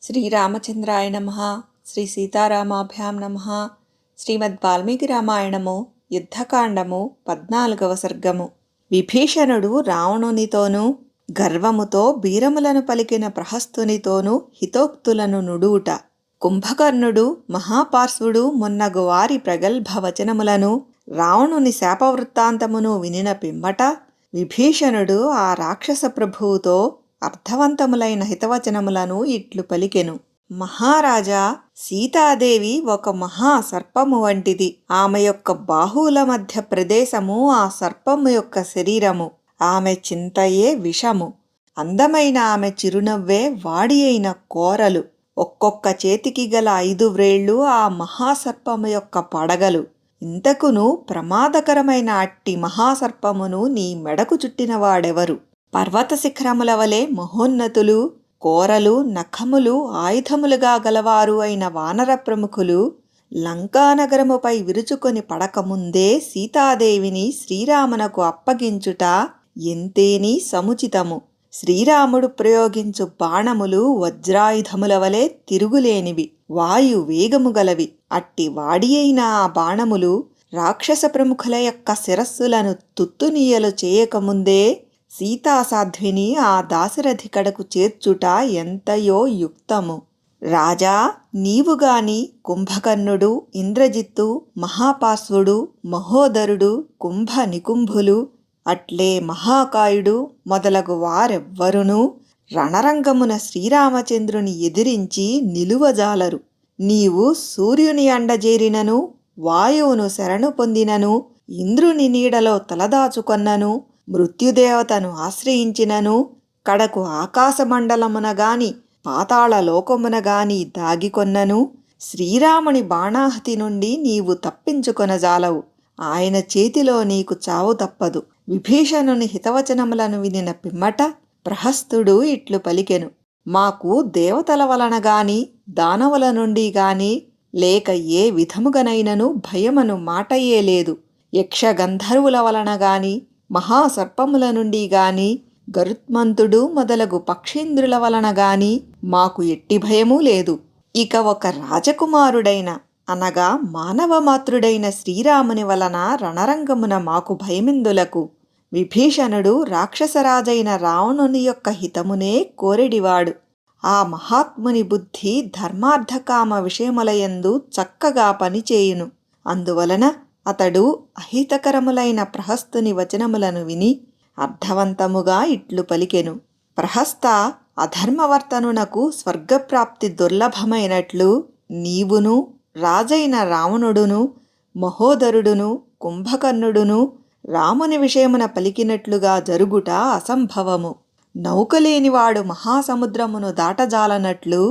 శ్రీరామచంద్రాయ నమః. శ్రీ సీతారామాభ్యాం నమః. శ్రీమద్ వాల్మీకి రామాయణము యుద్ధకాండము 14వ సర్గము. విభీషణుడు రావణునితోనూ గర్వముతో బీరములను పలికిన ప్రహస్తునితోనూ హితోక్తులను నుడుట. కుంభకర్ణుడు మహాపార్శ్వుడు మున్నగు వారి ప్రగల్భ వచనములను రావణుని శాపవృత్తాంతమును వినిన పిమ్మట విభీషణుడు ఆ రాక్షస ప్రభువుతో అర్థవంతములైన హితవచనములను ఇట్లు పలికెను. మహారాజా, సీతాదేవి ఒక మహాసర్పము వంటిది. ఆమె యొక్క బాహువుల మధ్య ప్రదేశము ఆ సర్పము యొక్క శరీరము. ఆమె చింతయే విషము. అందమైన ఆమె చిరునవ్వే వాడి అయిన కోరలు. ఒక్కొక్క చేతికి గల 5 వ్రేళ్లు ఆ మహాసర్పము యొక్క పడగలు. ఇంతకును ప్రమాదకరమైన అట్టి మహాసర్పమును నీ మెడకు చుట్టినవాడెవరు? పర్వత శిఖరముల వలె మహోన్నతులు, కోరలు నఖములు ఆయుధములుగా గలవారు అయిన వానర ప్రముఖులు లంకానగరముపై విరుచుకొని పడకముందే సీతాదేవిని శ్రీరామునకు అప్పగించుట ఎంతేని సముచితము. శ్రీరాముడు ప్రయోగించు బాణములు వజ్రాయుధముల వలె తిరుగులేనివి, వాయు వేగము గలవి. అట్టి వాడి అయిన ఆ బాణములు రాక్షస ప్రముఖుల యొక్క శిరస్సులను తుత్తునీయలు చేయకముందే సీతాసాధ్విని ఆ దాశరథి కడకు చేర్చుట ఎంతయో యుక్తము. రాజా, నీవుగాని కుంభకర్ణుడు, ఇంద్రజిత్తు, మహాపార్శ్వుడు, మహోదరుడు, కుంభ నికుంభులు, అట్లే మహాకాయుడు మొదలగు వారెవ్వరునూ రణరంగమున శ్రీరామచంద్రుని ఎదిరించి నిలువజాలరు. నీవు సూర్యుని అండజేరినను, వాయువును శరణు పొందినను, ఇంద్రుని నీడలో తలదాచుకొన్నను, మృత్యుదేవతను ఆశ్రయించినను, కడకు ఆకాశమండలమున గాని పాతాళ లోకమున గాని దాగికొన్నను శ్రీరాముని బాణాహతి నుండి నీవు తప్పించుకొనజాలవు. ఆయన చేతిలో నీకు చావు తప్పదు. విభీషణుని హితవచనములను వినిన పిమ్మట ప్రహస్తుడు ఇట్లు పలికెను. మాకు దేవతల వలన గాని దానవుల నుండి గాని లేక ఏ విధముగనైనను భయమను మాటయే లేదు. యక్షగంధర్వుల వలన గాని మహాసర్పముల నుండి గాని గరుత్మంతుడు మొదలగు పక్షీంద్రుల వలన గాని మాకు ఎట్టి భయమూ లేదు. ఇక ఒక రాజకుమారుడైన అనగా మానవమాతృడైన శ్రీరాముని వలన రణరంగమున మాకు భయమిందులకు. విభీషణుడు రాక్షసరాజైన రావణుని యొక్క హితమునే కోరెడివాడు. ఆ మహాత్ముని బుద్ధి ధర్మార్థకామ విషయములయందు చక్కగా పనిచేయును. అందువలన అతడు అహితకరములైన ప్రహస్తుని వచనములను విని అర్థవంతముగా ఇట్లు పలికెను. ప్రహస్త, అధర్మవర్తనునకు స్వర్గప్రాప్తి దుర్లభమైనట్లు నీవును రాజైన రావణుడును మహోదరుడును కుంభకర్ణుడును రాముని విషయమున పలికినట్లుగా జరుగుట అసంభవము. నౌకలేనివాడు మహాసముద్రమును దాటజాలనట్లు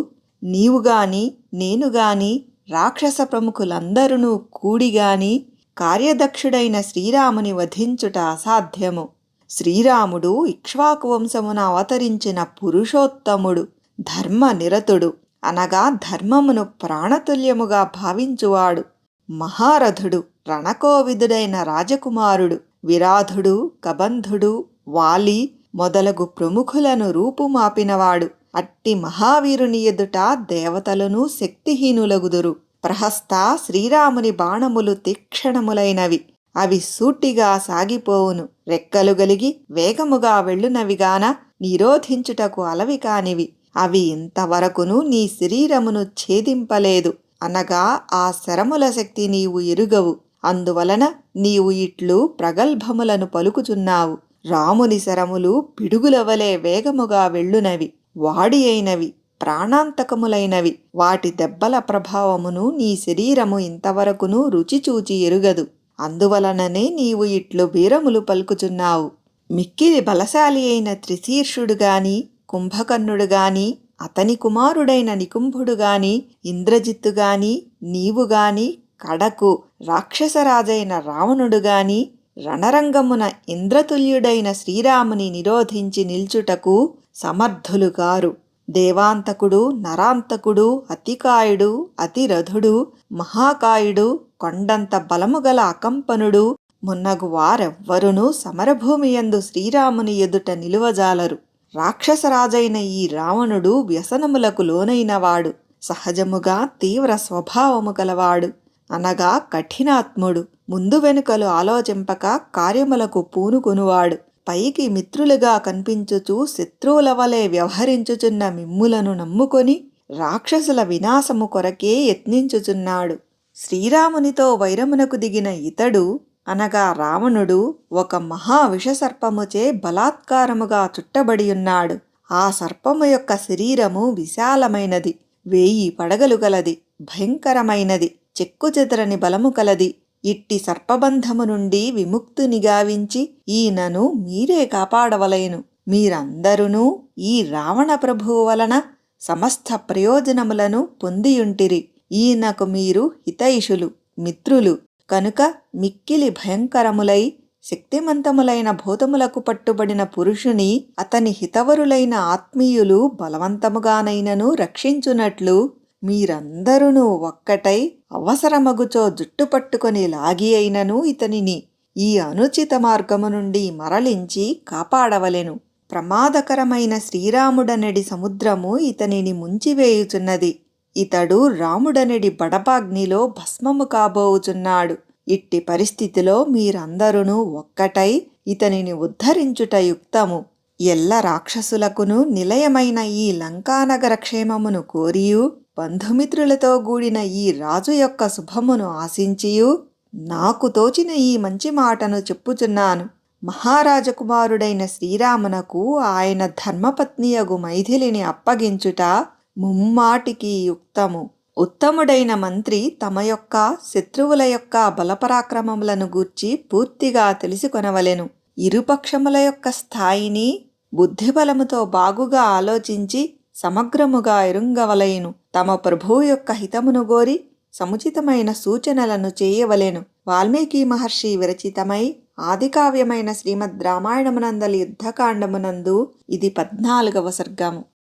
నీవుగాని నేనుగాని రాక్షస ప్రముఖులందరూ కూడిగాని కార్యదక్షుడైన శ్రీరాముని వధించుట అసాధ్యము. శ్రీరాముడు ఇక్ష్వాకు వంశమున అవతరించిన పురుషోత్తముడు, ధర్మనిరతుడు అనగా ధర్మమును ప్రాణతుల్యముగా భావించువాడు, మహారథుడు, రణకోవిదుడైన రాజకుమారుడు, విరాధుడు, కబంధుడు, వాలి మొదలగు ప్రముఖులను రూపుమాపినవాడు. అట్టి మహావీరుని ఎదుట దేవతలను శక్తిహీనులగుదురు. ప్రహస్త, శ్రీరాముని బాణములు తీక్షణములైనవి. అవి సూటిగా సాగిపోవును. రెక్కలు గలిగి వేగముగా వెళ్ళునవిగాన నిరోధించుటకు అలవి కానివి. అవి ఇంతవరకును నీ శరీరమును ఛేదింపలేదు అనగా ఆ శరముల శక్తి నీవు ఎరుగవు. అందువలన నీవు ఇట్లు ప్రగల్భములను పలుకుచున్నావు. రాముని శరములు పిడుగులవలే వేగముగా వెళ్ళునవి, వాడి అయినవి, ప్రాణాంతకములైనవి. వాటి దెబ్బల ప్రభావమును నీ శరీరము ఇంతవరకును రుచిచూచి ఎరుగదు. అందువలననే నీవు ఇట్లు బీరములు పలుకుచున్నావు. మిక్కిలి బలశాలి అయిన త్రిశీర్షుడు గాని కుంభకర్ణుడు గాని అతని కుమారుడైన నికుంభుడు గాని ఇంద్రజిత్తు గాని నీవు గాని కడకు రాక్షసరాజైన రావణుడు గాని రణరంగమున ఇంద్రతుల్యుడైన శ్రీరాముని నిరోధించి నిల్చుటకు సమర్థులు గారు. దేవాంతకుడు, నరాంతకుడు, అతికాయుడు, అతిరథుడు, మహాకాయుడు, కొండంత బలముగల అకంపనుడు మున్నగు వారెవ్వరునూ సమరభూమి యందు శ్రీరాముని ఎదుట నిలువజాలరు. రాక్షసరాజైన ఈ రావణుడు వ్యసనములకు లోనైనవాడు, సహజముగా తీవ్ర స్వభావము గలవాడు, అనగా కఠినాత్ముడు, ముందు వెనుకలు ఆలోచింపక కార్యములకు పూనుకొనువాడు. పైకి మిత్రులుగా కనిపించుచు శత్రువుల వలె వ్యవహరించుచున్న మిమ్ములను నమ్ముకొని రాక్షసుల వినాశము కొరకే యత్నించుచున్నాడు. శ్రీరామునితో వైరమునకు దిగిన ఇతడు అనగా రావణుడు ఒక మహా విషసర్పముచే బలాత్కారముగా చుట్టబడియున్నాడు. ఆ సర్పము యొక్క శరీరము విశాలమైనది, 1000 పడగలు గలది, భయంకరమైనది, చెక్కుచెదరని బలము కలది. ఇట్టి సర్పబంధము నుండి విముక్తుని గావించి ఈయనను మీరే కాపాడవలెను. మీరందరునూ ఈ రావణ ప్రభువు వలన సమస్త ప్రయోజనములను పొందియుంటిరి. ఈయనకు మీరు హితైషులు, మిత్రులు కనుక మిక్కిలి భయంకరములై శక్తిమంతములైన భూతములకు పట్టుబడిన పురుషుని అతని హితవరులైన ఆత్మీయులు బలవంతముగానైనను రక్షించునట్లు మీరందరునూ ఒక్కటై అవసరమగుచో జుట్టు పట్టుకొని లాగి అయినను ఇతనిని ఈ అనుచిత మార్గము నుండి మరలించి కాపాడవలెను. ప్రమాదకరమైన శ్రీరాముడనెడి సముద్రము ఇతనిని ముంచివేయుచున్నది. ఇతడు రాముడనెడి బడబాగ్నిలో భస్మము కాబోవుచున్నాడు. ఇట్టి పరిస్థితిలో మీరందరునూ ఒక్కటై ఇతనిని ఉద్ధరించుట యుక్తము. ఎల్ల రాక్షసులకును నిలయమైన ఈ లంకానగర క్షేమమును కోరియు బంధుమిత్రులతో కూడిన ఈ రాజు యొక్క శుభమును ఆశించియు నాకు తోచిన ఈ మంచి మాటను చెప్పుచున్నాను. మహారాజకుమారుడైన శ్రీరామునకు ఆయన ధర్మపత్నియగు మైథిలిని అప్పగించుట ముమ్మాటికి యుక్తము. ఉత్తముడైన మంత్రి తమ యొక్క శత్రువుల యొక్క బలపరాక్రమములను గూర్చి పూర్తిగా తెలుసుకొనవలెను. ఇరుపక్షముల యొక్క స్థాయిని బుద్ధిబలముతో బాగుగా ఆలోచించి సమగ్రముగా ఎరుంగవలెను. తమ ప్రభువు యొక్క హితమును గోరి సముచితమైన సూచనలను చేయవలెను. వాల్మీకి మహర్షి విరచితమై ఆదికావ్యమైన శ్రీమద్ రామాయణమునందలి యుద్ధకాండమునందు ఇది 14వ సర్గము.